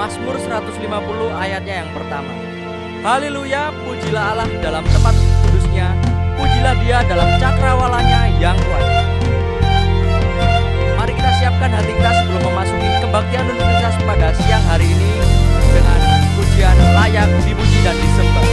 Mazmur 150 ayatnya yang pertama. Haleluya, pujilah Allah dalam tempat kudusnya, pujilah Dia dalam cakrawalanya yang kuat. Mari kita siapkan hati kita sebelum memasuki kebaktian universitas pada siang hari ini dengan pujian layak dipuji dan disembah.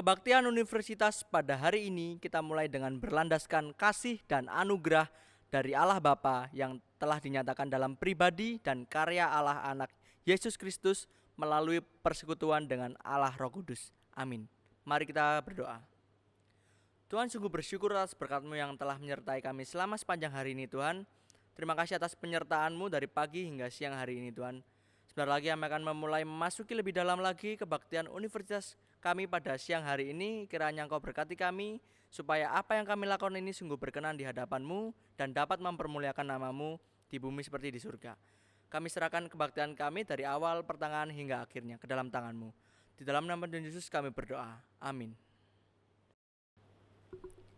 Kebaktian Universitas pada hari ini kita mulai dengan berlandaskan kasih dan anugerah dari Allah Bapa yang telah dinyatakan dalam pribadi dan karya Allah Anak Yesus Kristus melalui persekutuan dengan Allah Roh Kudus. Amin. Mari kita berdoa. Tuhan, sungguh bersyukur atas berkat-Mu yang telah menyertai kami selama sepanjang hari ini, Tuhan. Terima kasih atas penyertaan-Mu dari pagi hingga siang hari ini, Tuhan. Sebentar lagi kami akan memulai memasuki lebih dalam lagi kebaktian universitas kami pada siang hari ini. Kiranya Engkau berkati kami, supaya apa yang kami lakukan ini sungguh berkenan di hadapan-Mu dan dapat mempermuliakan nama-Mu di bumi seperti di surga. Kami serahkan kebaktian kami dari awal, pertengahan hingga akhirnya ke dalam tangan-Mu. Di dalam nama Tuhan Yesus kami berdoa. Amin.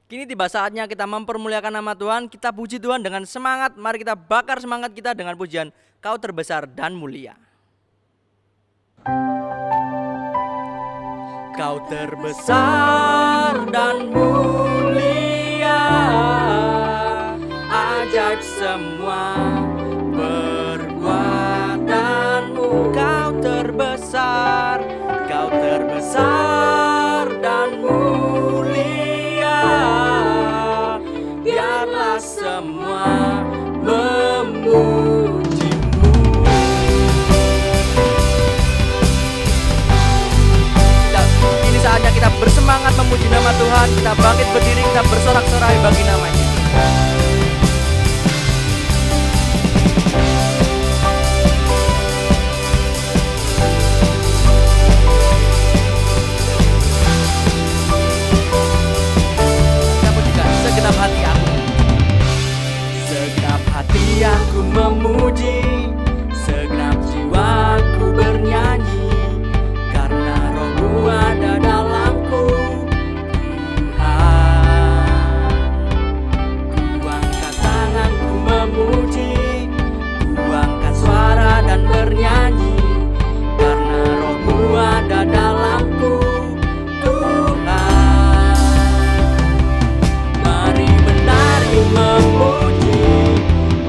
Kini tiba saatnya kita mempermuliakan nama Tuhan. Kita puji Tuhan dengan semangat. Mari kita bakar semangat kita dengan pujian Kau terbesar dan mulia. Kau terbesar dan mulia, ajaib semua perbuatanmu. Kau terbesar dan mulia, biarlah semua memujimu. Ini saatnya kita bersemangat memuji nama Tuhan. Kita bangkit berdiri, kita bersorak-sorai bagi namanya. Segenap hati aku, segenap hati aku memuji, segenap jiwaku bernyanyi, karena Roh-Mu ada dalamku. Tuhan, ku angkat tanganku memuji, ku angkat suara dan bernyanyi, karena Roh-Mu ada dalamku. Memuji,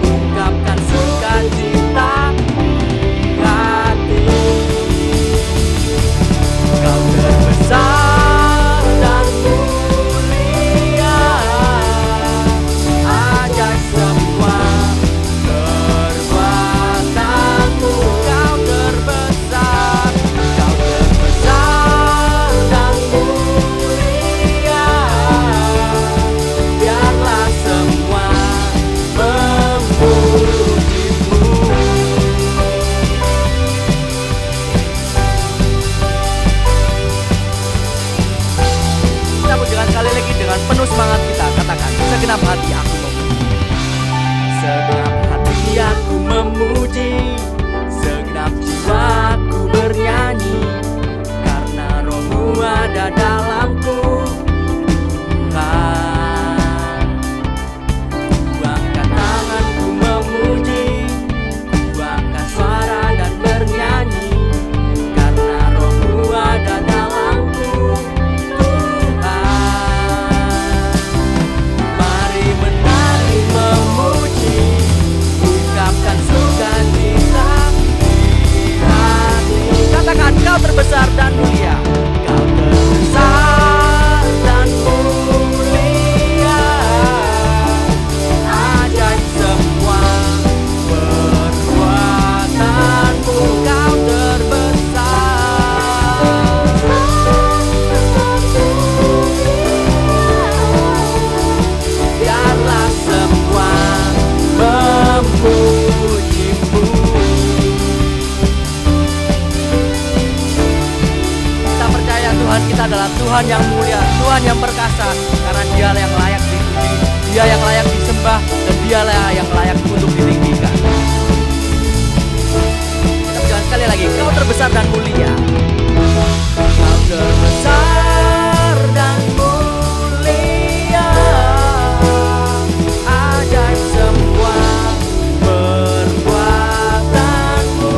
ungkapkan sukacita di hati. Kau terbesar dan mulia, ajaib semua perbuatanmu. Kau terbesar dan mulia, biarlah semua memujimu. Kita pujikan sekali lagi dengan penuh semangat, kita katakan, segenap hati aku memuji, segenap hati aku memuji, segenap jiwaku bernyanyi, karena Roh-Mu ada dalamku. Tuhan, ku angkat tanganku memuji, ku angkat suara dan bernyanyi, karena Roh-Mu ada dalamku. Tuhan, mari menari memuji, ungkapkan sukacita di hati. Katakan, Kau terbesar dan mulia, Kau terbesar dan mulia, ajaib semua perbuatanmu. Kau terbesar, biarlah semua memujimu. Kita percaya Tuhan kita adalah Tuhan yang mulia, Tuhan yang perkasa, karena Dialah yang layak dipuji, Dia yang layak disembah, dan Dialah yang layak untuk ditinggikan. Kita ucapkan sekali lagi, Kau terbesar dan mulia, Kau terbesar dan mulia, ajaib semua perbuatanmu.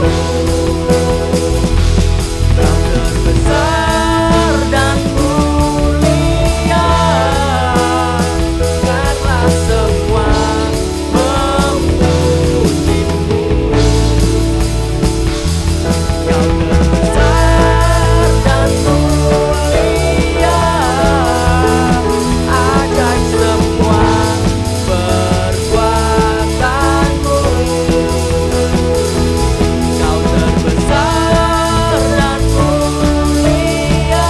Kau terbesar dan mulia, karena semua memujimu. Kau terbesar dan mulia, ajaib semua perbuatanmu. Kau terbesar dan mulia,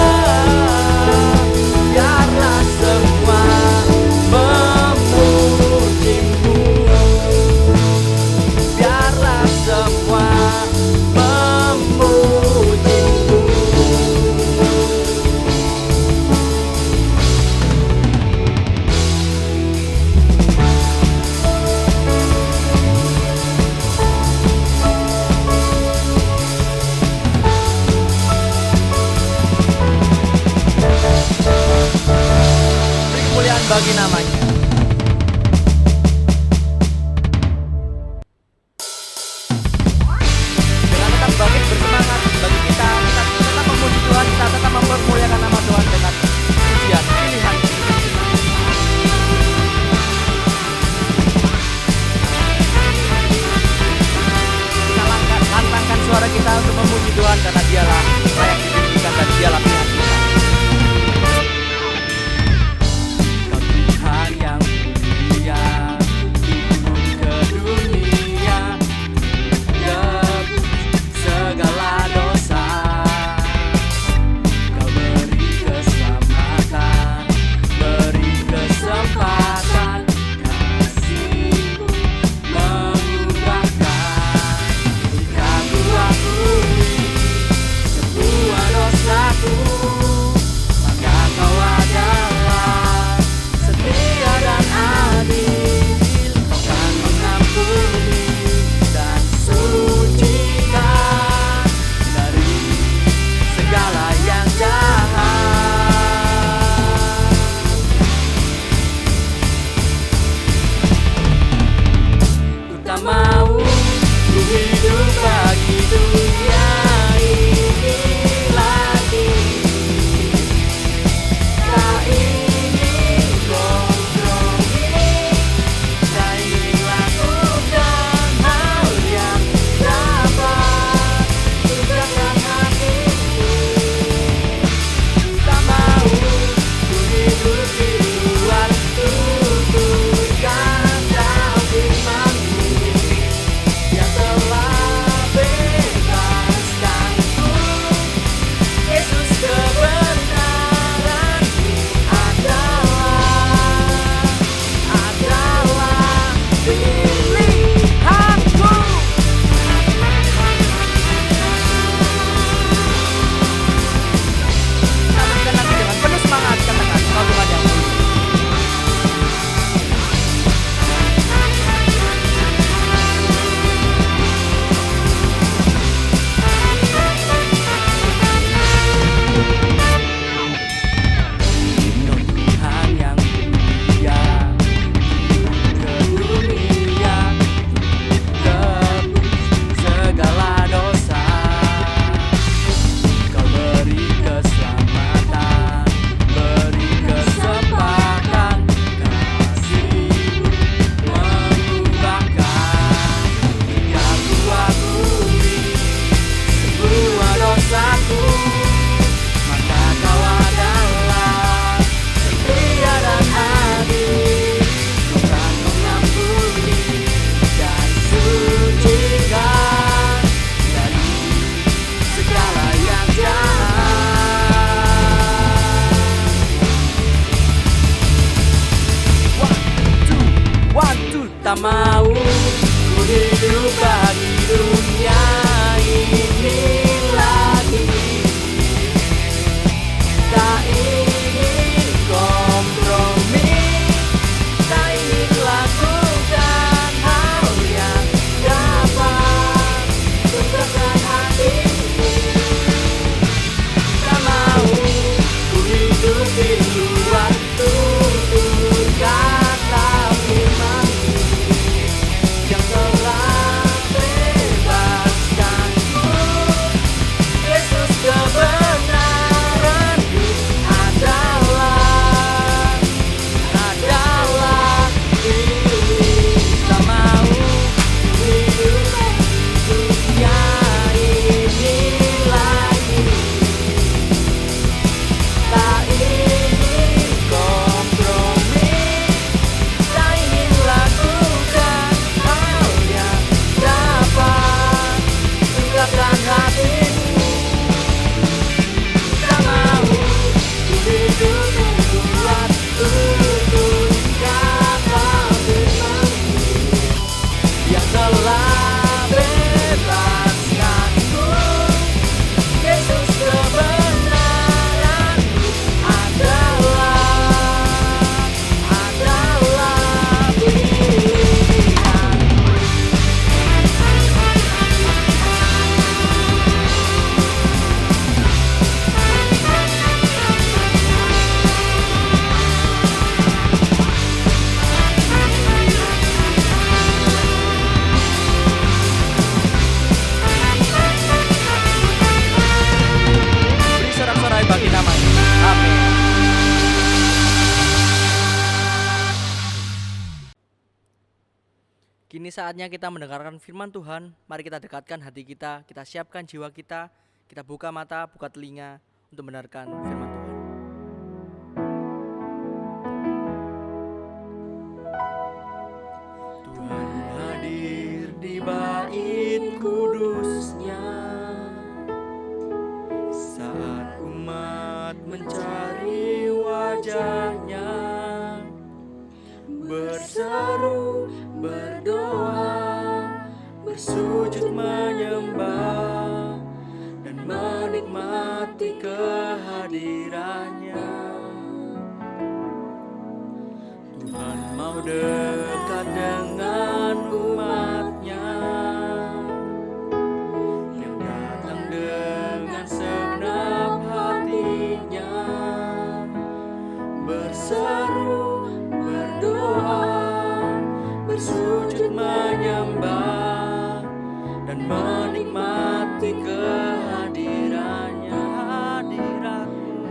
biarlah semua memujimu, biarlah semua memujimu. Beri kemuliaan bagi namanya. Dengan tetap bangkit bersemangat bagi kita tetap memuji Tuhan, kita tetap mempermuliakan nama Tuhan dengan pujian pilihan. Kita lantangkan suara kita untuk memuji Tuhan, karena Dialah layak ditinggikan dan Dialah pilihan kita. Kau Tuhan Tak mau ku hidup bagi dunia ini lagi. Tak ingin kompromi, tak ingin lakukan hal yang dapat menggerakkan hatimu. Tak mau ku hidup di luar tuntutan firman-Mu yang telah bebaskanku. Yesus, kebenaran-Mu adalah pilih. Tak mau ku hidup dunia ini lagi. Tak ingin kompromi, tak ingin lakukan hal yang dapat menggerakkan hatimu. Tak mau ku hidup membuat tutur kata firman-Mu yang telah bebaskanku. Yesus, kebenaran-Mu adalah pilihan. Beri sorak-sorai bagi namanya. Amin. Kini saatnya kita mendengarkan firman Tuhan. Mari kita dekatkan hati kita, kita siapkan jiwa kita buka mata, buka telinga untuk mendengarkan firman Tuhan. Tuhan hadir di bait kudusnya saat umat mencari wajahnya, berseru, berdoa, bersujud menyembah dan menikmati kehadirannya. Tuhan mau dekat dengan umatnya yang datang dengan segenap hatinya, berseru, berdoa, bersujud menyembah dan menikmati kehadirannya. Hadirat-Mu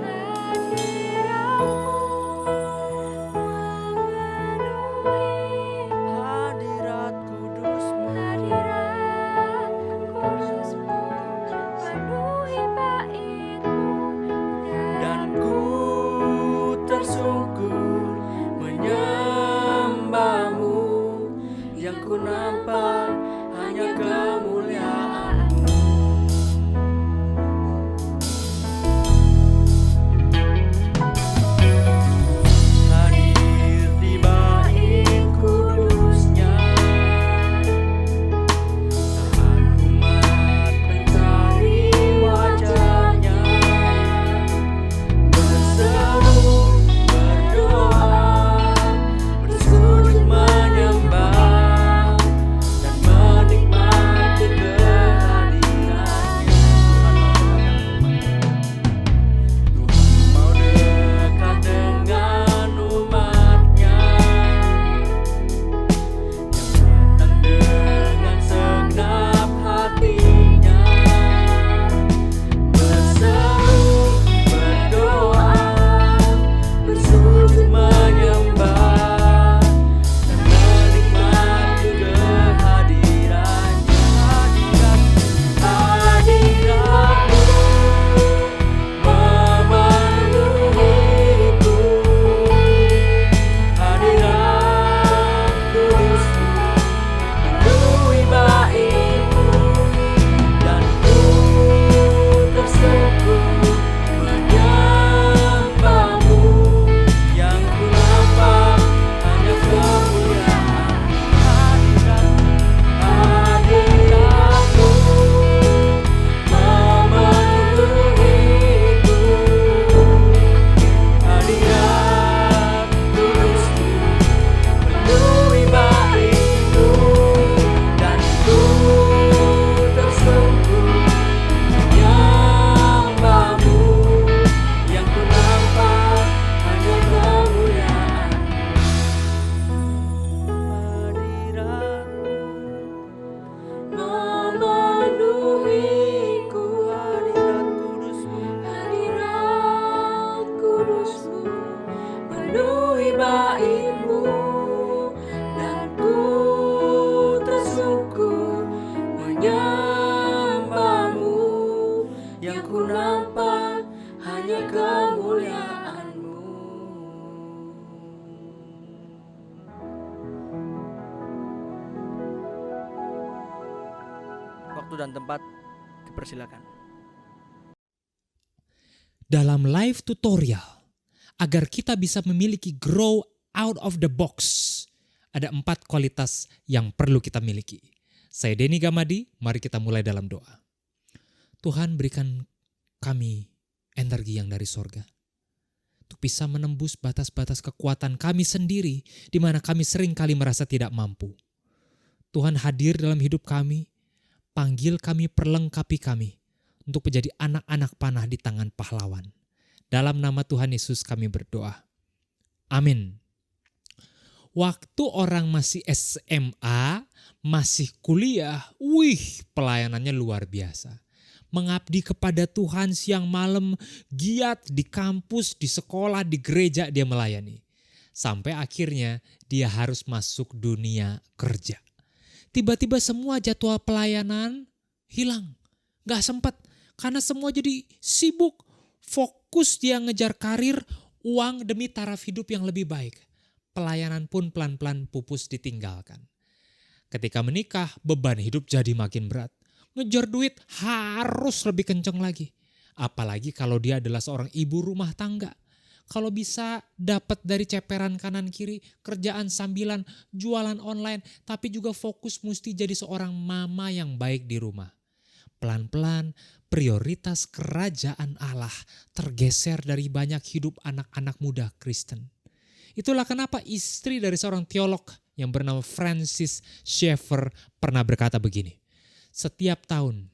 Waktu dan tempat dipersilakan. Dalam live tutorial, agar kita bisa memiliki grow out of the box, ada 4 kualitas yang perlu kita miliki. Saya Denny Gamadi, mari kita mulai dalam doa. Tuhan, berikan kami energi yang dari sorga, untuk bisa menembus batas-batas kekuatan kami sendiri, di mana kami sering kali merasa tidak mampu. Tuhan hadir dalam hidup kami, panggil kami, perlengkapi kami, untuk menjadi anak-anak panah di tangan pahlawan. Dalam nama Tuhan Yesus kami berdoa. Amin. Waktu orang masih SMA, masih kuliah, pelayanannya luar biasa. Mengabdi kepada Tuhan siang malam, giat di kampus, di sekolah, di gereja dia melayani. Sampai akhirnya dia harus masuk dunia kerja. Tiba-tiba semua jadwal pelayanan hilang. Gak sempat karena semua jadi sibuk. Fokus dia ngejar karir, uang demi taraf hidup yang lebih baik. Pelayanan pun pelan-pelan pupus ditinggalkan. Ketika menikah, beban hidup jadi makin berat. Ngejar duit harus lebih kenceng lagi. Apalagi kalau dia adalah seorang ibu rumah tangga. Kalau bisa dapat dari ceperan kanan kiri, kerjaan sambilan, jualan online, tapi juga fokus mesti jadi seorang mama yang baik di rumah. Pelan-pelan prioritas kerajaan Allah tergeser dari banyak hidup anak-anak muda Kristen. Itulah kenapa istri dari seorang teolog yang bernama Francis Schaeffer pernah berkata begini. Setiap tahun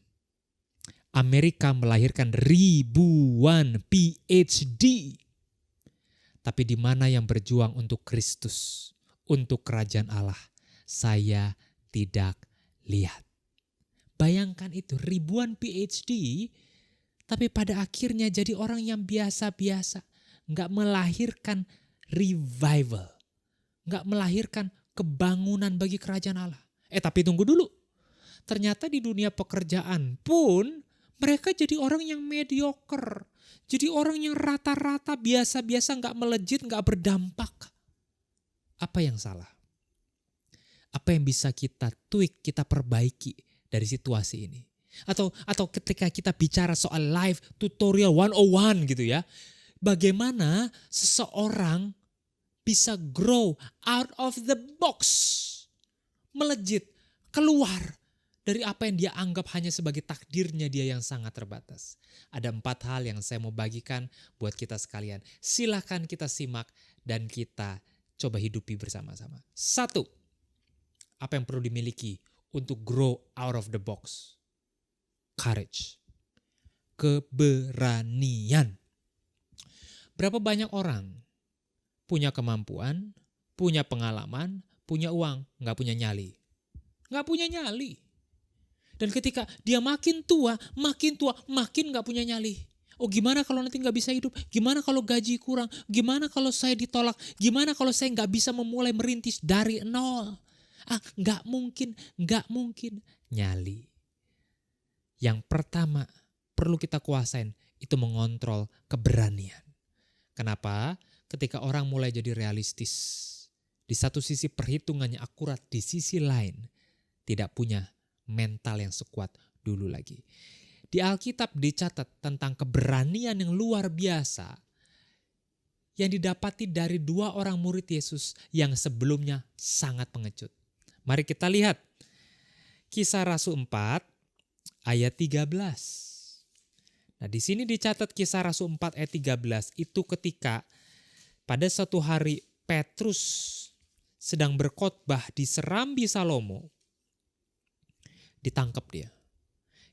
Amerika melahirkan ribuan PhD. Tapi di mana yang berjuang untuk Kristus, untuk kerajaan Allah, saya tidak lihat. Bayangkan itu, ribuan PhD, tapi pada akhirnya jadi orang yang biasa-biasa. Nggak melahirkan revival. Nggak melahirkan kebangunan bagi kerajaan Allah. Tapi tunggu dulu. Ternyata di dunia pekerjaan pun mereka jadi orang yang mediocre. Jadi orang yang rata-rata, biasa-biasa, gak melejit, gak berdampak. Apa yang salah? Apa yang bisa kita tweak, kita perbaiki dari situasi ini? Atau ketika kita bicara soal live tutorial 101 gitu ya. Bagaimana seseorang bisa grow out of the box. Melejit, keluar dari apa yang dia anggap hanya sebagai takdirnya dia yang sangat terbatas. Ada 4 hal yang saya mau bagikan buat kita sekalian. Silakan kita simak dan kita coba hidupi bersama-sama. 1. Apa yang perlu dimiliki untuk grow out of the box? Courage. Keberanian. Berapa banyak orang punya kemampuan, punya pengalaman, punya uang, gak punya nyali. Gak punya nyali. Dan ketika dia makin tua, makin gak punya nyali. Oh, gimana kalau nanti gak bisa hidup? Gimana kalau gaji kurang? Gimana kalau saya ditolak? Gimana kalau saya gak bisa memulai merintis dari nol? Gak mungkin. Nyali. Yang pertama perlu kita kuasain itu mengontrol keberanian. Kenapa? Ketika orang mulai jadi realistis. Di satu sisi perhitungannya akurat, di sisi lain tidak punya mental yang sekuat dulu lagi. Di Alkitab dicatat tentang keberanian yang luar biasa yang didapati dari 2 orang murid Yesus yang sebelumnya sangat pengecut. Mari kita lihat Kisah Rasul 4 ayat 13. Nah, di sini dicatat Kisah Rasul 4 ayat 13 itu ketika pada suatu hari Petrus sedang berkhotbah di Serambi Salomo. Ditangkap dia.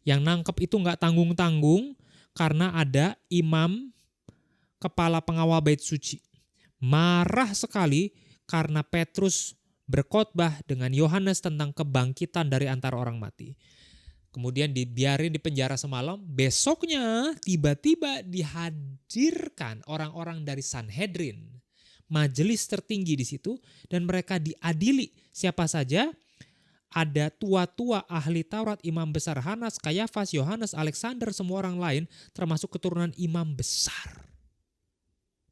Yang nangkep itu gak tanggung-tanggung karena ada imam kepala pengawal bait suci. Marah sekali karena Petrus berkhotbah dengan Yohanes tentang kebangkitan dari antara orang mati. Kemudian dibiarin di penjara semalam. Besoknya tiba-tiba dihadirkan orang-orang dari Sanhedrin. Majelis tertinggi di situ dan mereka diadili. Siapa saja? Ada tua-tua ahli Taurat, imam besar Hanas, Kayafas, Yohanes, Alexander, semua orang lain termasuk keturunan imam besar.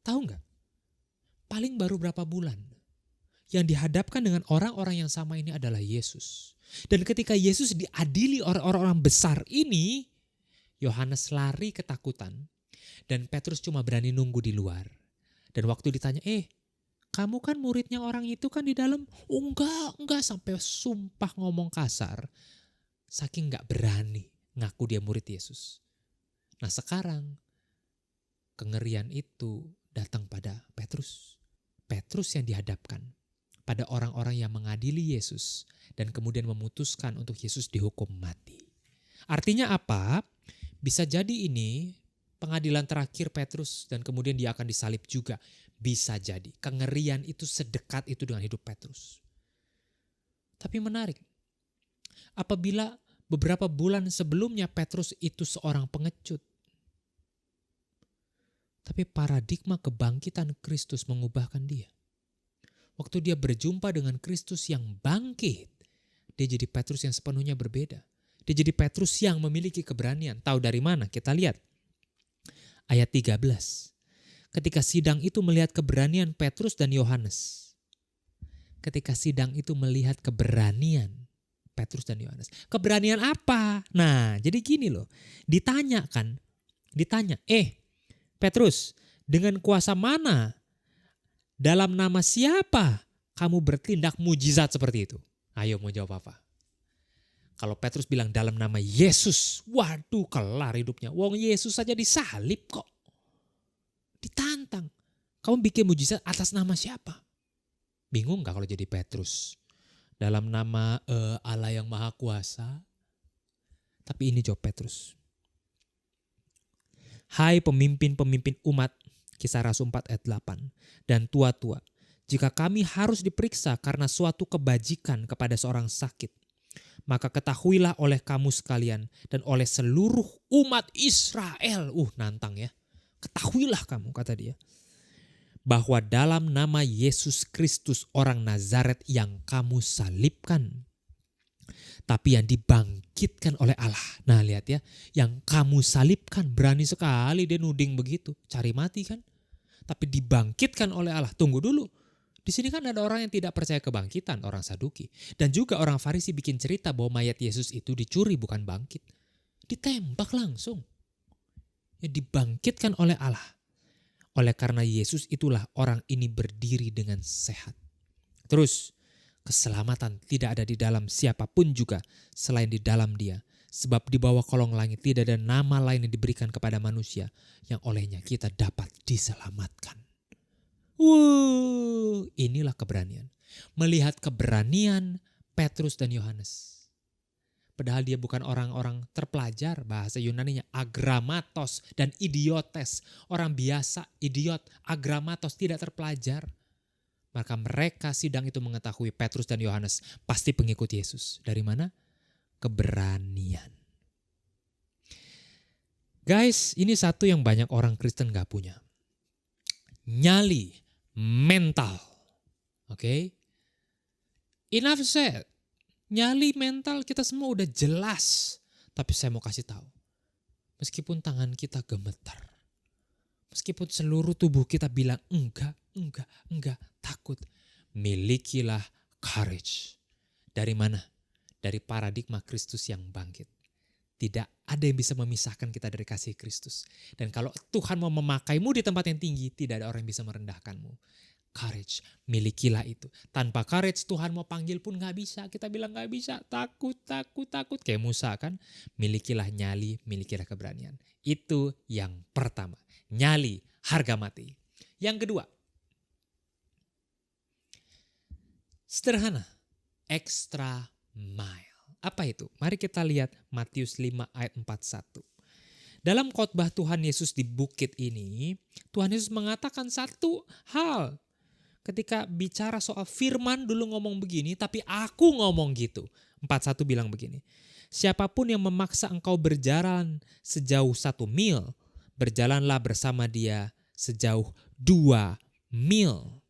Tahu nggak? Paling baru berapa bulan yang dihadapkan dengan orang-orang yang sama ini adalah Yesus. Dan ketika Yesus diadili oleh orang-orang besar ini, Yohanes lari ketakutan dan Petrus cuma berani nunggu di luar. Dan waktu ditanya, kamu kan muridnya orang itu kan di dalam? Oh enggak, sampai sumpah ngomong kasar. Saking gak berani ngaku dia murid Yesus. Nah sekarang kengerian itu datang pada Petrus. Petrus yang dihadapkan pada orang-orang yang mengadili Yesus dan kemudian memutuskan untuk Yesus dihukum mati. Artinya apa? Bisa jadi ini pengadilan terakhir Petrus dan kemudian dia akan disalib juga. Bisa jadi. Kengerian itu sedekat itu dengan hidup Petrus. Tapi menarik. Apabila beberapa bulan sebelumnya Petrus itu seorang pengecut. Tapi paradigma kebangkitan Kristus mengubahkan dia. Waktu dia berjumpa dengan Kristus yang bangkit, dia jadi Petrus yang sepenuhnya berbeda. Dia jadi Petrus yang memiliki keberanian. Tahu dari mana? Kita lihat. Ayat 13. Ketika sidang itu melihat keberanian Petrus dan Yohanes. Ketika sidang itu melihat keberanian Petrus dan Yohanes. Keberanian apa? Nah, jadi gini loh. Ditanya, Petrus, dengan kuasa mana? Dalam nama siapa kamu bertindak mujizat seperti itu? Ayo mau jawab apa? Kalau Petrus bilang dalam nama Yesus, waduh kelar hidupnya. Wong Yesus saja disalib kok. Ditantang. Kamu bikin mujizat atas nama siapa? Bingung gak kalau jadi Petrus? Dalam nama Allah yang Maha Kuasa. Tapi ini jawab Petrus. Hai pemimpin-pemimpin umat, Kisah Rasul 4 ayat 8. Dan tua-tua, jika kami harus diperiksa karena suatu kebajikan kepada seorang sakit, maka ketahuilah oleh kamu sekalian dan oleh seluruh umat Israel. Nantang ya. Ketahuilah kamu, kata dia. Bahwa dalam nama Yesus Kristus orang Nazaret yang kamu salibkan. Tapi yang dibangkitkan oleh Allah. Nah lihat ya. Yang kamu salibkan. Berani sekali dia nuding begitu. Cari mati kan. Tapi dibangkitkan oleh Allah. Tunggu dulu. Di sini kan ada orang yang tidak percaya kebangkitan, orang Saduki. Dan juga orang Farisi bikin cerita bahwa mayat Yesus itu dicuri bukan bangkit. Ditembak langsung. Ya, dibangkitkan oleh Allah. Oleh karena Yesus itulah orang ini berdiri dengan sehat. Terus, keselamatan tidak ada di dalam siapapun juga selain di dalam Dia. Sebab di bawah kolong langit tidak ada nama lain yang diberikan kepada manusia yang olehnya kita dapat diselamatkan. Inilah keberanian. Melihat keberanian Petrus dan Yohanes. Padahal dia bukan orang-orang terpelajar, bahasa Yunaninya agramatos dan idiotes. Orang biasa, idiot, agramatos, tidak terpelajar. Maka mereka sidang itu mengetahui Petrus dan Yohanes pasti pengikut Yesus. Dari mana? Keberanian. Guys, ini satu yang banyak orang Kristen gak punya. Nyali, mental. Oke? Enough said. Nyali mental kita semua udah jelas. Tapi saya mau kasih tahu. Meskipun tangan kita gemetar. Meskipun seluruh tubuh kita bilang enggak, takut. Milikilah courage. Dari mana? Dari paradigma Kristus yang bangkit. Tidak ada yang bisa memisahkan kita dari kasih Kristus. Dan kalau Tuhan mau memakaimu di tempat yang tinggi, tidak ada orang yang bisa merendahkanmu. Courage, milikilah itu. Tanpa courage Tuhan mau panggil pun gak bisa. Kita bilang gak bisa, takut. Kayak Musa kan. Milikilah nyali, milikilah keberanian. Itu yang pertama. Nyali, harga mati. Yang kedua. Sederhana. Extra mile. Apa itu? Mari kita lihat Matius 5 ayat 41. Dalam khotbah Tuhan Yesus di bukit ini, Tuhan Yesus mengatakan satu hal. Ketika bicara soal firman dulu ngomong begini, tapi aku ngomong gitu. 41 bilang begini. Siapapun yang memaksa engkau berjalan sejauh 1 mil, berjalanlah bersama dia sejauh 2 mil.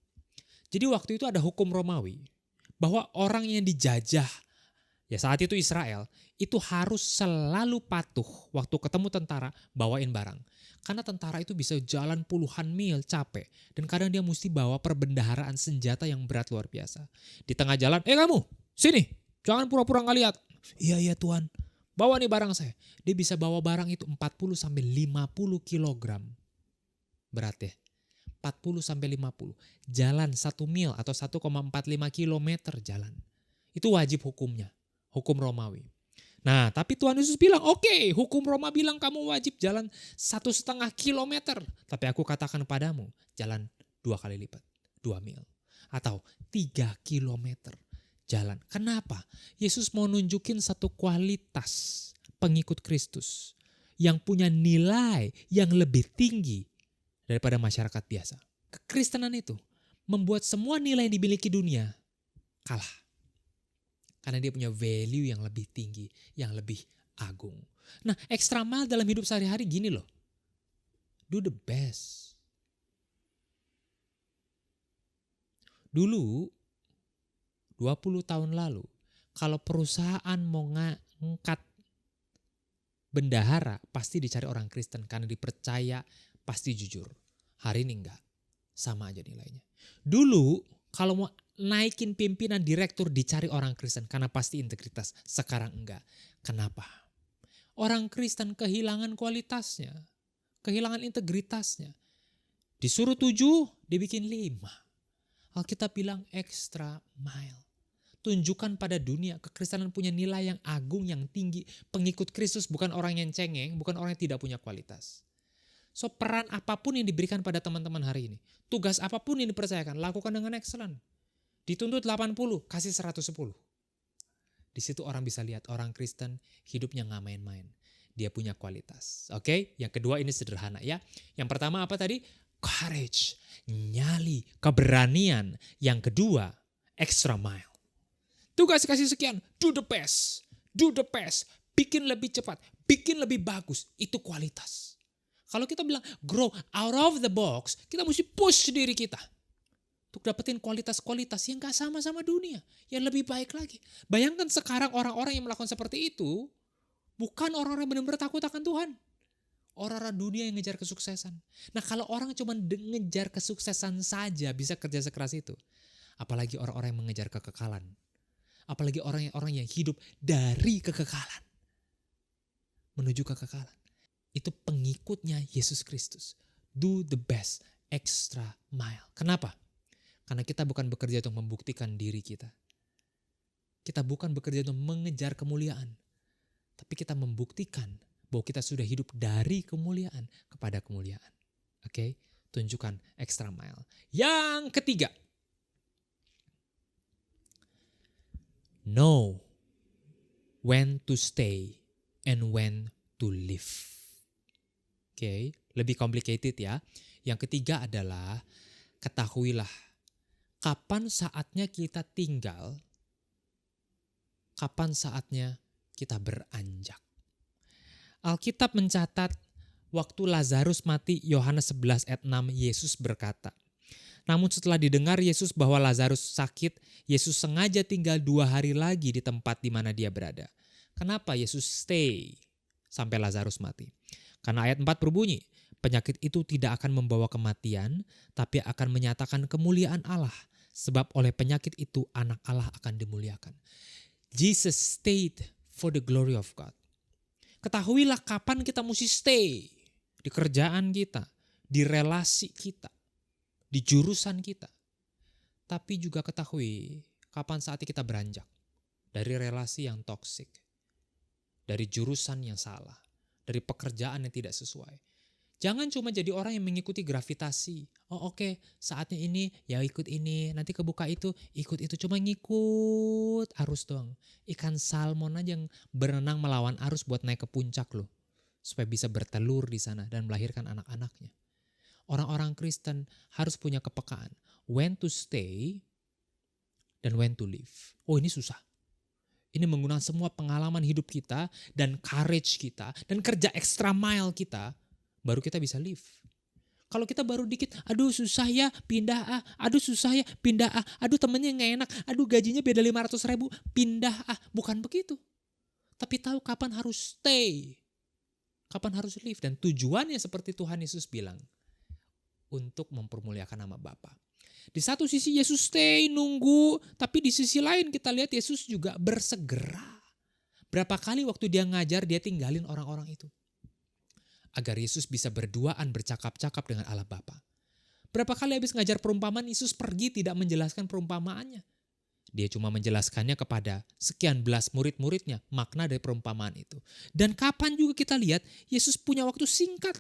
Jadi waktu itu ada hukum Romawi. Bahwa orang yang dijajah Ya saat itu Israel itu harus selalu patuh waktu ketemu tentara bawain barang. Karena tentara itu bisa jalan puluhan mil capek. Dan kadang dia mesti bawa perbendaharaan senjata yang berat luar biasa. Di tengah jalan, kamu sini jangan pura-pura nggak lihat. Iya Tuhan, bawa nih barang saya. Dia bisa bawa barang itu 40 sampai 50 kilogram. Berat ya. 40 sampai 50. Jalan 1 mil atau 1,45 kilometer jalan. Itu wajib hukumnya. Hukum Romawi. Nah, tapi Tuhan Yesus bilang, oke, hukum Roma bilang kamu wajib jalan 1,5 kilometer. Tapi aku katakan padamu, jalan 2 kali lipat, 2 mil. Atau 3 kilometer jalan. Kenapa? Yesus mau nunjukin satu kualitas pengikut Kristus yang punya nilai yang lebih tinggi daripada masyarakat biasa. Kekristenan itu membuat semua nilai yang dimiliki dunia kalah. Karena dia punya value yang lebih tinggi, yang lebih agung. Nah, extra mile dalam hidup sehari-hari gini loh. Do the best. Dulu, 20 tahun lalu, kalau perusahaan mau ngangkat bendahara, pasti dicari orang Kristen. Karena dipercaya, pasti jujur. Hari ini enggak. Sama aja nilainya. Dulu, kalau mau naikin pimpinan direktur dicari orang Kristen karena pasti integritas. Sekarang enggak. Kenapa? Orang Kristen kehilangan kualitasnya. Kehilangan integritasnya. Disuruh 7, dibikin 5. Alkitab bilang extra mile. Tunjukkan pada dunia kekristenan punya nilai yang agung, yang tinggi. Pengikut Kristus bukan orang yang cengeng, bukan orang yang tidak punya kualitas. So peran apapun yang diberikan pada teman-teman hari ini. Tugas apapun yang dipercayakan, lakukan dengan excellent. Dituntut 80, kasih 110. Di situ orang bisa lihat orang Kristen hidupnya nggak main-main. Dia punya kualitas. Oke, yang kedua ini sederhana ya. Yang pertama apa tadi? Courage, nyali, keberanian. Yang kedua, extra mile. Tugas kasih sekian, do the best. Do the best, bikin lebih cepat, bikin lebih bagus. Itu kualitas. Kalau kita bilang grow out of the box, kita mesti push diri kita. Untuk dapetin kualitas-kualitas yang gak sama dunia. Yang lebih baik lagi. Bayangkan sekarang orang-orang yang melakukan seperti itu. Bukan orang-orang yang benar-benar takut akan Tuhan. Orang-orang dunia yang ngejar kesuksesan. Nah kalau orang cuma ngejar kesuksesan saja bisa kerja sekeras itu. Apalagi orang-orang yang mengejar kekekalan. Apalagi orang-orang yang hidup dari kekekalan. Menuju kekekalan. Itu pengikutnya Yesus Kristus. Do the best, extra mile. Kenapa? Karena kita bukan bekerja untuk membuktikan diri kita. Kita bukan bekerja untuk mengejar kemuliaan. Tapi kita membuktikan bahwa kita sudah hidup dari kemuliaan kepada kemuliaan. Oke? Tunjukkan extra mile. Yang ketiga. Know when to stay and when to leave. Oke? Lebih complicated ya. Yang ketiga adalah ketahuilah kapan saatnya kita tinggal, kapan saatnya kita beranjak. Alkitab mencatat waktu Lazarus mati, Yohanes 11 ayat 6, Yesus berkata, namun setelah didengar Yesus bahwa Lazarus sakit, Yesus sengaja tinggal 2 hari lagi di tempat di mana dia berada. Kenapa Yesus stay sampai Lazarus mati? Karena ayat 4 berbunyi, penyakit itu tidak akan membawa kematian, tapi akan menyatakan kemuliaan Allah. Sebab oleh penyakit itu anak Allah akan dimuliakan. Jesus stayed for the glory of God. Ketahuilah kapan kita mesti stay. Di kerjaan kita, di relasi kita, di jurusan kita. Tapi juga ketahui kapan saatnya kita beranjak. Dari relasi yang toksik. Dari jurusan yang salah. Dari pekerjaan yang tidak sesuai. Jangan cuma jadi orang yang mengikuti gravitasi. Oh oke, saatnya ini, ya ikut ini. Nanti kebuka itu, ikut itu. Cuma ngikut arus doang. Ikan salmon aja yang berenang melawan arus buat naik ke puncak loh. Supaya bisa bertelur di sana dan melahirkan anak-anaknya. Orang-orang Kristen harus punya kepekaan. When to stay dan when to leave. Oh ini susah. Ini menggunakan semua pengalaman hidup kita dan courage kita dan kerja extra mile kita. Baru kita bisa live. Kalau kita baru dikit, aduh susah ya pindah ah, aduh susah ya pindah ah, aduh temennya nggak enak, aduh gajinya beda 500.000, pindah ah. Bukan begitu. Tapi tahu kapan harus stay, kapan harus leave. Dan tujuannya seperti Tuhan Yesus bilang, untuk mempermuliakan nama Bapa. Di satu sisi Yesus stay, nunggu, tapi di sisi lain kita lihat Yesus juga bersegera. Berapa kali waktu dia ngajar, dia tinggalin orang-orang itu. Agar Yesus bisa berduaan, bercakap-cakap dengan Allah Bapa. Berapa kali habis ngajar perumpamaan, Yesus pergi tidak menjelaskan perumpamaannya. Dia cuma menjelaskannya kepada sekian belas murid-muridnya, makna dari perumpamaan itu. Dan kapan juga kita lihat, Yesus punya waktu singkat.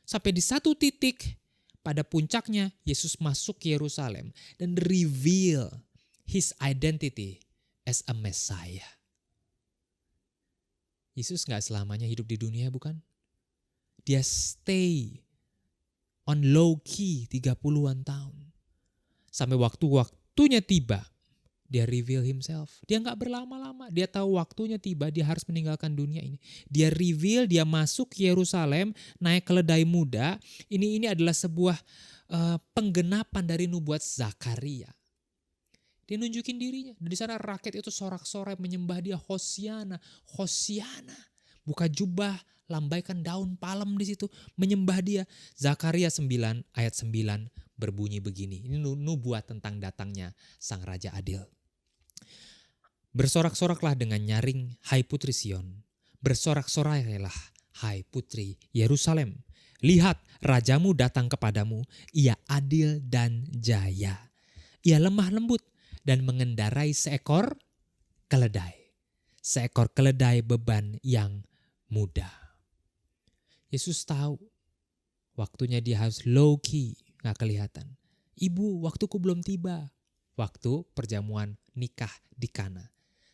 Sampai di satu titik, pada puncaknya, Yesus masuk ke Yerusalem dan reveal his identity as a Messiah. Yesus gak selamanya hidup di dunia, bukan? Dia stay on low key 30-an tahun. Sampai waktunya tiba, dia reveal himself. Dia gak berlama-lama. Dia tahu waktunya tiba, dia harus meninggalkan dunia ini. Dia reveal, dia masuk ke Yerusalem, naik keledai muda. Ini adalah sebuah penggenapan dari nubuat Zakaria. Dia nunjukin dirinya. Di sana rakyat itu sorak-sorai menyembah dia, Hosiana, Hosiana. Buka jubah, lambaikan daun palem di situ, menyembah dia. Zakaria 9 ayat 9 berbunyi begini. Ini nubuat tentang datangnya Sang Raja Adil. Bersorak-soraklah dengan nyaring, hai putri Sion. Bersorak-sorailah, hai putri Yerusalem. Lihat, rajamu datang kepadamu, ia adil dan jaya. Ia lemah lembut dan mengendarai seekor keledai. Seekor keledai beban yang mudah. Yesus tahu waktunya dia harus low key, gak kelihatan. Ibu, waktuku belum tiba. Waktu perjamuan nikah di Kana.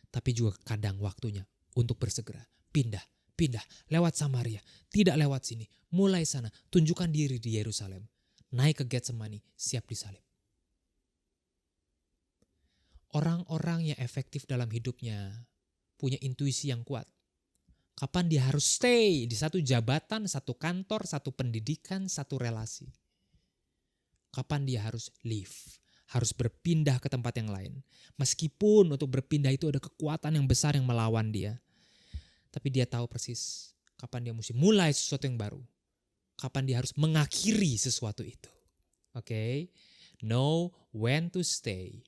Tapi juga kadang waktunya untuk bersegera. Pindah, lewat Samaria. Tidak lewat sini, mulai sana. Tunjukkan diri di Yerusalem. Naik ke Getsemani, siap disalib. Orang-orang yang efektif dalam hidupnya punya intuisi yang kuat. Kapan dia harus stay di satu jabatan, satu kantor, satu pendidikan, satu relasi. Kapan dia harus leave, harus berpindah ke tempat yang lain. Meskipun untuk berpindah itu ada kekuatan yang besar yang melawan dia. Tapi dia tahu persis kapan dia mesti mulai sesuatu yang baru. Kapan dia harus mengakhiri sesuatu itu. Oke? Know when to stay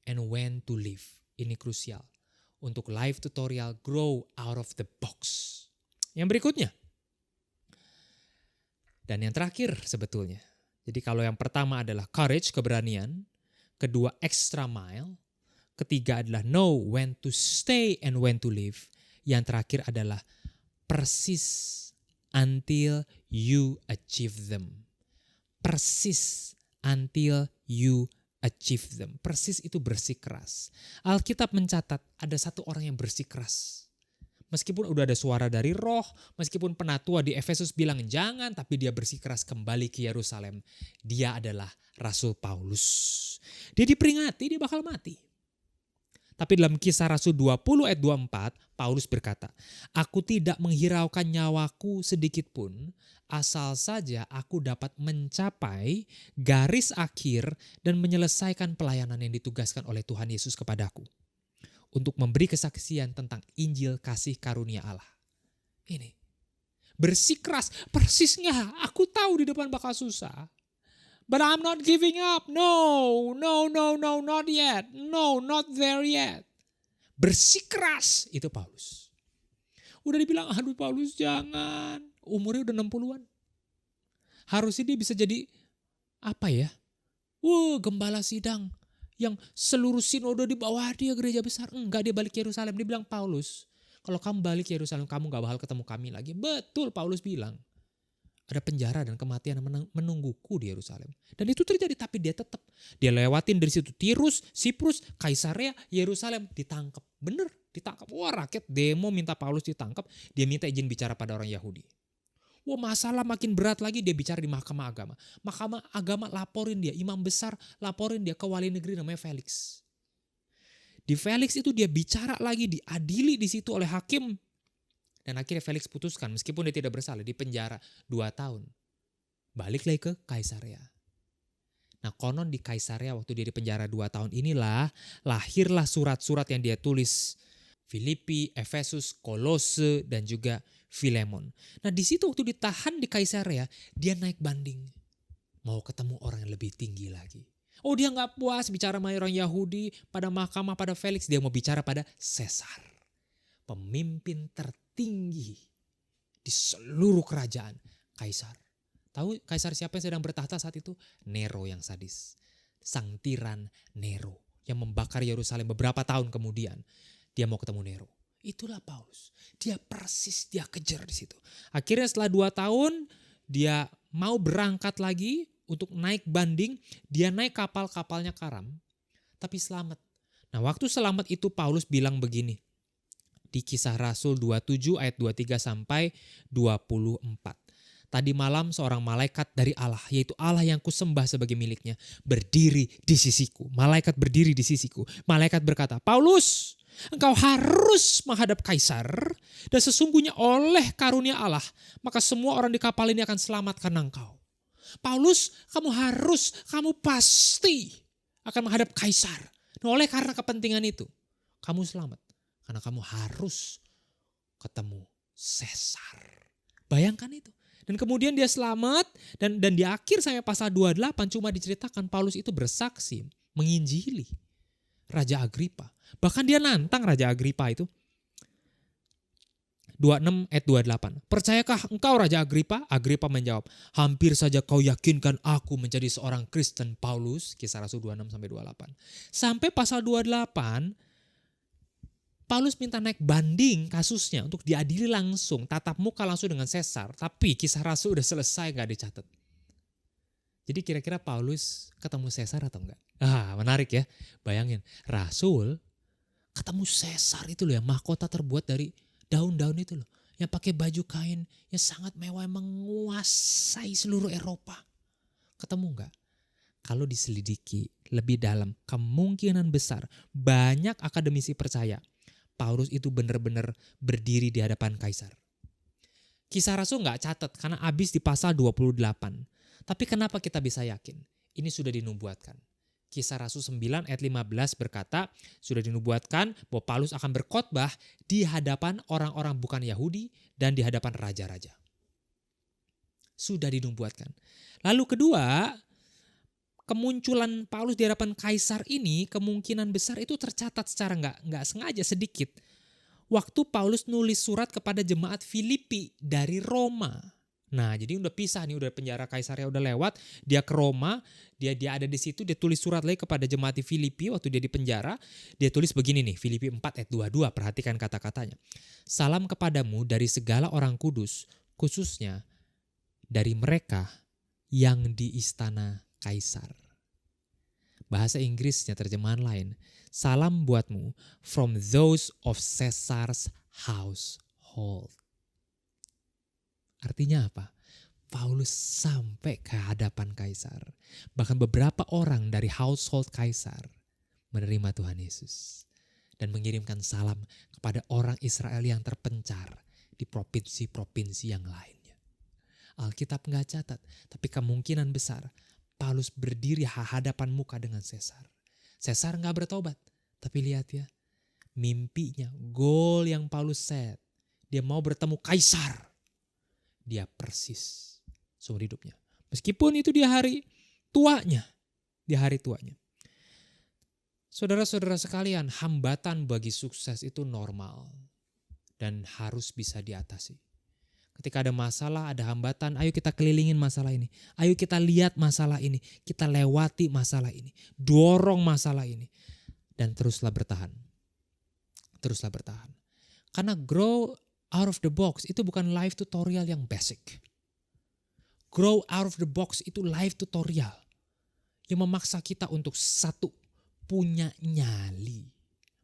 and when to leave. Ini krusial. Untuk live tutorial grow out of the box. Yang berikutnya. Dan yang terakhir sebetulnya. Jadi kalau yang pertama adalah courage, keberanian. Kedua extra mile. Ketiga adalah know when to stay and when to leave. Yang terakhir adalah persis until you achieve them. Persis until you achieve them. Persis itu bersikeras. Alkitab mencatat ada satu orang yang bersikeras. Meskipun udah ada suara dari roh, meskipun penatua di Efesus bilang jangan, tapi dia bersikeras kembali ke Yerusalem. Dia adalah Rasul Paulus. Dia diperingati, dia bakal mati. Tapi dalam Kisah Rasul 20 ayat 24, Paulus berkata, aku tidak menghiraukan nyawaku sedikit pun, asal saja aku dapat mencapai garis akhir dan menyelesaikan pelayanan yang ditugaskan oleh Tuhan Yesus kepadaku. Untuk memberi kesaksian tentang Injil kasih karunia Allah. Ini. Bersikeras, persisnya aku tahu di depan bakal susah. But I'm not giving up. No, not yet. No, not there yet. Bersikeras itu Paulus. Udah dibilang, aduh Paulus jangan. Umurnya udah 60-an. Harusnya dia bisa jadi apa ya? Gembala sidang. Yang seluruh sinode di bawah dia gereja besar. Enggak, dia balik ke Yerusalem. Dia bilang, Paulus, kalau kamu balik ke Yerusalem kamu gak bakal ketemu kami lagi. Betul Paulus bilang. Ada penjara dan kematian yang menungguku di Yerusalem. Dan itu terjadi, tapi dia tetap. Dia lewatin dari situ Tirus, Siprus, Kaisarea, Yerusalem, ditangkap. Bener, ditangkap. Wah, rakyat demo minta Paulus ditangkap. Dia minta izin bicara pada orang Yahudi. Wah, masalah makin berat lagi, dia bicara di mahkamah agama. Mahkamah agama laporin dia, imam besar laporin dia ke wali negeri namanya Felix. Di Felix itu dia bicara lagi, diadili di situ oleh hakim. Dan akhirnya Felix putuskan, meskipun dia tidak bersalah, di penjara 2 tahun. Balik lagi ke Kaisarea. Nah konon di Kaisarea waktu dia di penjara 2 tahun inilah lahirlah surat-surat yang dia tulis. Filipi, Efesus, Kolose, dan juga Filemon. Nah di situ waktu ditahan di Kaisarea, dia naik banding. Mau ketemu orang yang lebih tinggi lagi. Oh dia gak puas bicara sama orang Yahudi pada mahkamah pada Felix. Dia mau bicara pada Caesar. Pemimpin tertinggi di seluruh kerajaan, Kaisar. Tahu Kaisar siapa yang sedang bertahta saat itu? Nero yang sadis. Sang tiran Nero yang membakar Yerusalem beberapa tahun kemudian. Dia mau ketemu Nero. Itulah Paulus. Dia persis dia kejar di situ. Akhirnya setelah 2 tahun dia mau berangkat lagi untuk naik banding. Dia naik kapalnya karam. Tapi selamat. Nah waktu selamat itu Paulus bilang begini. Di Kisah Rasul 27 ayat 23 sampai 24. Tadi malam seorang malaikat dari Allah, yaitu Allah yang kusembah sebagai miliknya, berdiri di sisiku. Malaikat berdiri di sisiku. Malaikat berkata, Paulus, engkau harus menghadap Kaisar. Dan sesungguhnya oleh karunia Allah, maka semua orang di kapal ini akan selamat karena engkau. Paulus, kamu pasti akan menghadap Kaisar. Nah, oleh karena kepentingan itu, kamu selamat. Karena kamu harus ketemu Caesar. Bayangkan itu. Dan kemudian dia selamat dan di akhir sampai pasal 28 cuma diceritakan Paulus itu bersaksi, menginjili Raja Agripa. Bahkan dia nantang Raja Agripa itu. 26 ayat 28. Percayakah engkau Raja Agripa? Agripa menjawab, hampir saja kau yakinkan aku menjadi seorang Kristen. Paulus, Kisah Rasul 26 sampai 28. Sampai pasal 28 Paulus minta naik banding kasusnya untuk diadili langsung, tatap muka langsung dengan Caesar. Tapi Kisah Rasul udah selesai gak dicatat. Jadi kira-kira Paulus ketemu Caesar atau enggak? Menarik ya. Bayangin, Rasul ketemu Caesar itu loh ya, mahkota terbuat dari daun-daun itu loh. Yang pakai baju kain yang sangat mewah, yang menguasai seluruh Eropa. Ketemu enggak? Kalau diselidiki lebih dalam, kemungkinan besar banyak akademisi percaya Paulus itu benar-benar berdiri di hadapan Kaisar. Kisah Rasul nggak catat karena habis di pasal 28. Tapi kenapa kita bisa yakin? Ini sudah dinubuatkan. Kisah Rasul 9 ayat 15 berkata, sudah dinubuatkan bahwa Paulus akan berkhotbah di hadapan orang-orang bukan Yahudi dan di hadapan raja-raja. Sudah dinubuatkan. Lalu kedua, kemunculan Paulus di hadapan Kaisar ini kemungkinan besar itu tercatat secara nggak sengaja sedikit. Waktu Paulus nulis surat kepada jemaat Filipi dari Roma. Nah jadi udah pisah nih, udah penjara Kaisarea udah lewat. Dia ke Roma, dia ada di situ, dia tulis surat lagi kepada jemaat di Filipi waktu dia di penjara. Dia tulis begini nih, Filipi 4 ayat 22, perhatikan kata-katanya. Salam kepadamu dari segala orang kudus, khususnya dari mereka yang di istana Kaisar. Bahasa Inggrisnya terjemahan lain. Salam buatmu from those of Caesar's household. Artinya apa? Paulus sampai ke hadapan Kaisar. Bahkan beberapa orang dari household Kaisar menerima Tuhan Yesus. Dan mengirimkan salam kepada orang Israel yang terpencar di provinsi-provinsi yang lainnya. Alkitab nggak catat, tapi kemungkinan besar Paulus berdiri hadapan muka dengan Caesar. Caesar gak bertobat. Tapi lihat ya, mimpinya, goal yang Paulus set. Dia mau bertemu Kaisar. Dia persis seumur hidupnya. Meskipun itu di hari tuanya. Di hari tuanya. Saudara-saudara sekalian, hambatan bagi sukses itu normal. Dan harus bisa diatasi. Ketika ada masalah, ada hambatan, ayo kita kelilingin masalah ini. Ayo kita lihat masalah ini. Kita lewati masalah ini. Dorong masalah ini. Dan teruslah bertahan. Teruslah bertahan. Karena grow out of the box itu bukan life tutorial yang basic. Grow out of the box itu life tutorial. Yang memaksa kita untuk satu, punya nyali.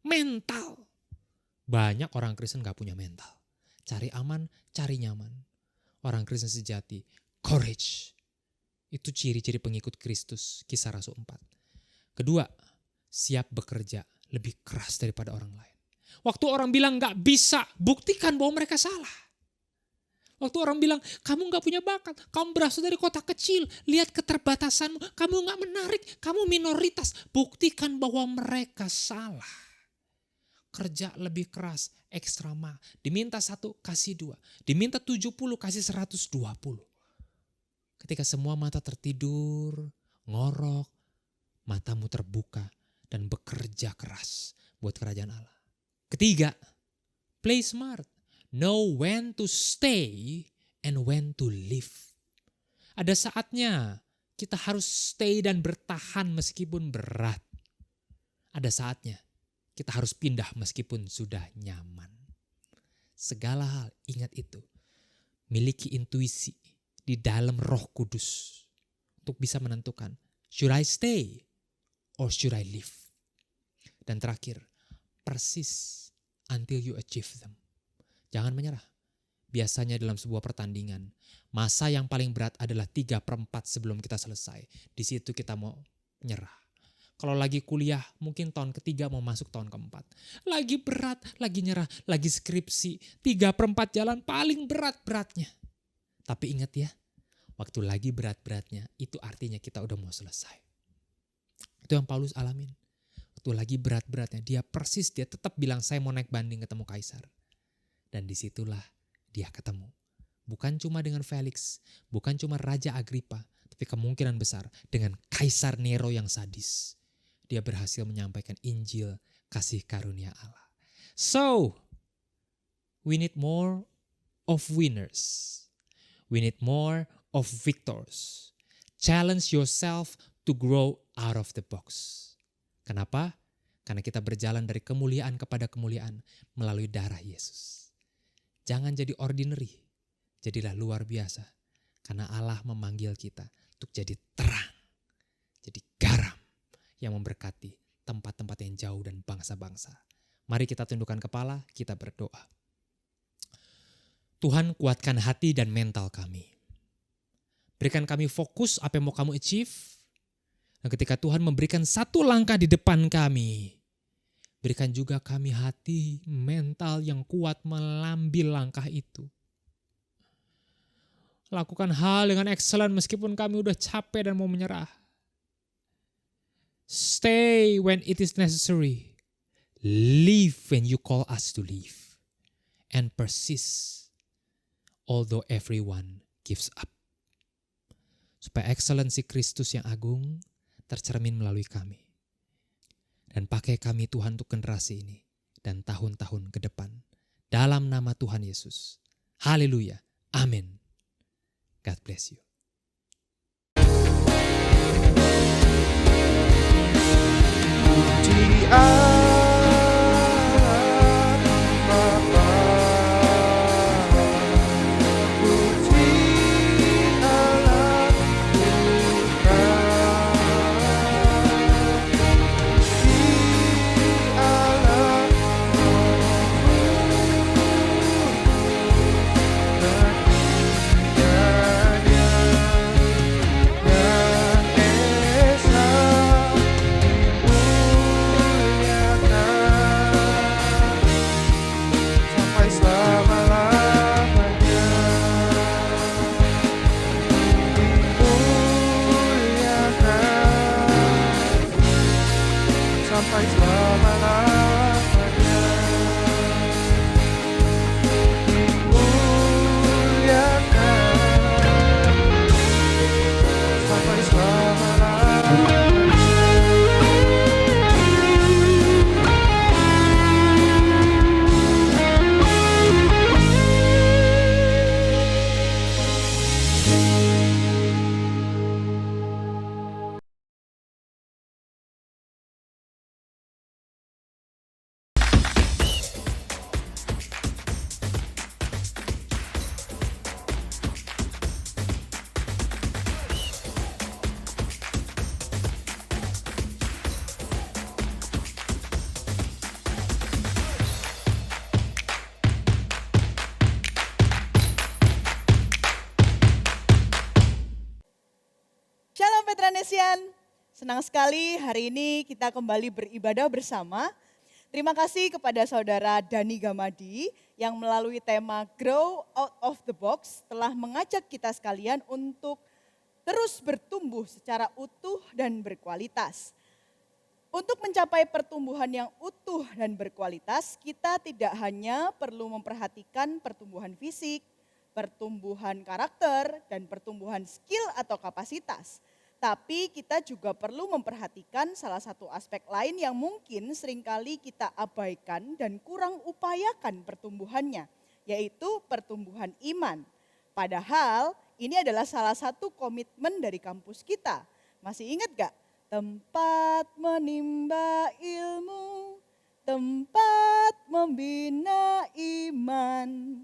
Mental. Banyak orang Kristen gak punya mental. Cari aman, cari nyaman. Orang Kristen sejati, courage. Itu ciri-ciri pengikut Kristus, Kisah Rasul 4. Kedua, siap bekerja lebih keras daripada orang lain. Waktu orang bilang gak bisa, buktikan bahwa mereka salah. Waktu orang bilang, kamu gak punya bakat, kamu berasal dari kota kecil, lihat keterbatasanmu, kamu gak menarik, kamu minoritas. Buktikan bahwa mereka salah. Kerja lebih keras, ekstra mah. Diminta 1, kasih 2. Diminta 70, kasih 120. Ketika semua mata tertidur, ngorok, matamu terbuka dan bekerja keras buat kerajaan Allah. Ketiga, play smart. Know when to stay and when to leave. Ada saatnya kita harus stay dan bertahan meskipun berat. Ada saatnya kita harus pindah meskipun sudah nyaman. Segala hal, ingat itu. Miliki intuisi di dalam Roh Kudus untuk bisa menentukan, should I stay or should I leave? Dan terakhir, persist until you achieve them. Jangan menyerah. Biasanya dalam sebuah pertandingan, masa yang paling berat adalah 3/4 sebelum kita selesai. Di situ kita mau menyerah. Kalau lagi kuliah, mungkin tahun ketiga mau masuk tahun keempat. Lagi berat, lagi nyerah, lagi skripsi. 3/4 jalan paling berat-beratnya. Tapi ingat ya, waktu lagi berat-beratnya, itu artinya kita udah mau selesai. Itu yang Paulus alamin. Waktu lagi berat-beratnya, dia persis, dia tetap bilang, saya mau naik banding ketemu Kaisar. Dan disitulah dia ketemu. Bukan cuma dengan Felix, bukan cuma Raja Agripa, tapi kemungkinan besar dengan Kaisar Nero yang sadis. Dia berhasil menyampaikan Injil kasih karunia Allah. So, we need more of winners. We need more of victors. Challenge yourself to grow out of the box. Kenapa? Karena kita berjalan dari kemuliaan kepada kemuliaan melalui darah Yesus. Jangan jadi ordinary, jadilah luar biasa. Karena Allah memanggil kita untuk jadi terang, jadi garam yang memberkati tempat-tempat yang jauh dan bangsa-bangsa. Mari kita tundukkan kepala, kita berdoa. Tuhan, kuatkan hati dan mental kami. Berikan kami fokus apa yang mau kamu achieve. Dan ketika Tuhan memberikan satu langkah di depan kami, berikan juga kami hati, mental yang kuat mengambil langkah itu. Lakukan hal dengan excellent meskipun kami udah capek dan mau menyerah. Stay when it is necessary. Leave when you call us to leave. And persist although everyone gives up. Supaya excellency Kristus yang agung tercermin melalui kami. Dan pakai kami Tuhan untuk generasi ini dan tahun-tahun ke depan. Dalam nama Tuhan Yesus. Haleluya. Amin. God bless you. Puji Allah Bapa, puji Allah Tuhan, puji Allah bagiannya dan Esa sampai selama-lamanya, dimuliakan sampai selama-lamanya, dimuliakan sampai selama-lamanya. Shalom Petranesian, senang sekali hari ini kita kembali beribadah bersama. Terima kasih kepada saudara Dani Gamadi yang melalui tema Grow Out of the Box telah mengajak kita sekalian untuk terus bertumbuh secara utuh dan berkualitas. Untuk mencapai pertumbuhan yang utuh dan berkualitas, kita tidak hanya perlu memperhatikan pertumbuhan fisik, pertumbuhan karakter, dan pertumbuhan skill atau kapasitas. Tapi kita juga perlu memperhatikan salah satu aspek lain yang mungkin seringkali kita abaikan dan kurang upayakan pertumbuhannya, yaitu pertumbuhan iman. Padahal ini adalah salah satu komitmen dari kampus kita. Masih ingat gak? Tempat menimba ilmu, tempat membina iman.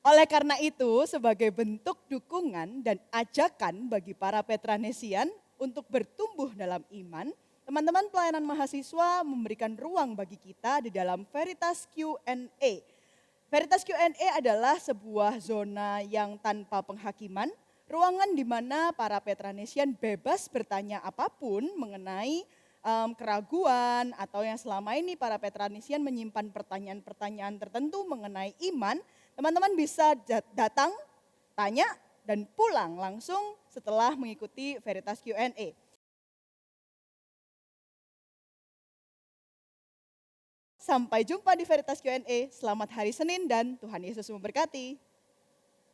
Oleh karena itu, sebagai bentuk dukungan dan ajakan bagi para Petranesian untuk bertumbuh dalam iman, teman-teman pelayanan mahasiswa memberikan ruang bagi kita di dalam Veritas Q&A. Veritas Q&A adalah sebuah zona yang tanpa penghakiman, ruangan di mana para Petranesian bebas bertanya apapun mengenai keraguan atau yang selama ini para Petranesian menyimpan pertanyaan-pertanyaan tertentu mengenai iman. Teman-teman bisa datang, tanya, dan pulang langsung setelah mengikuti Veritas Q&A. Sampai jumpa di Veritas Q&A. Selamat hari Senin dan Tuhan Yesus memberkati.